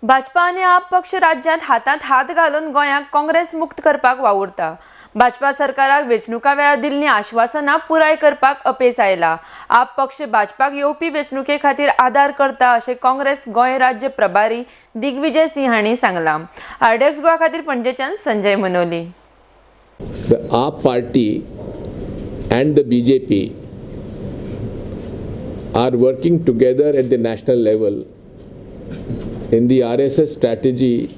भाजपा आनी आप पक्ष राज्यांत हातात हात घालून गोंयाक काँग्रेस मुक्त करपाक वावुरता। भाजपा सरकाराक वेंचणुका वेळार दिल्लीं आश्वासनां पुराय करपाक अपेस आयला। आप पक्ष भाजपाक येवपी वेंचणुके खातीर आदार करता अशें काँग्रेस गोंय राज्य प्रभारी दिग्विजय सिंह हांणी सांगलां। आरडीएक्स गोवा खातीर पणजेच्यान Sanjay Manoli. The AAP party and the BJP are working together at the national level in the RSS strategy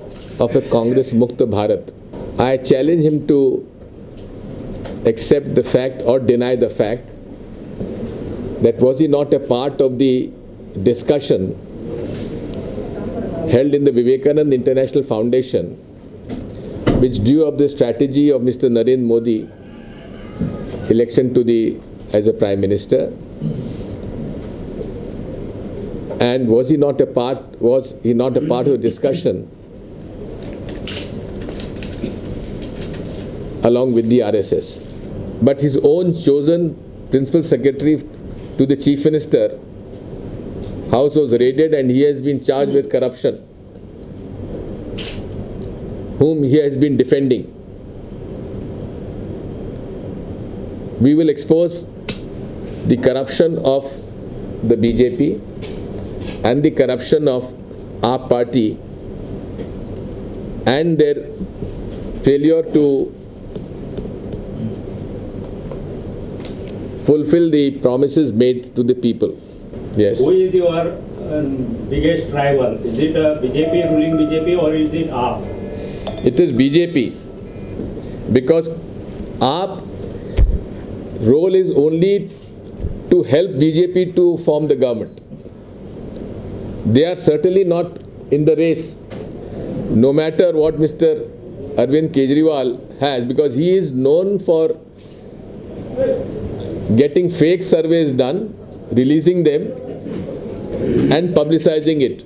of a Congress Mukta Bharat. I challenge him to accept the fact or deny the fact that was he not a part of the discussion held in the Vivekanand International Foundation, which drew up the strategy of Mr. Narendra Modi election as a Prime Minister. And was he not a part of the discussion along with the RSS? But his own chosen Principal Secretary to the Chief Minister, house was raided and he has been charged with corruption, whom he has been defending. We will expose the corruption of the BJP and the corruption of our party and their failure to fulfill the promises made to the people. Yes. Who is your biggest rival? Is it BJP, ruling BJP, or is it AAP? It is BJP, because AAP role is only to help BJP to form the government. They are certainly not in the race, no matter what Mr. Arvind Kejriwal has, because he is known for getting fake surveys done, releasing them and publicizing it.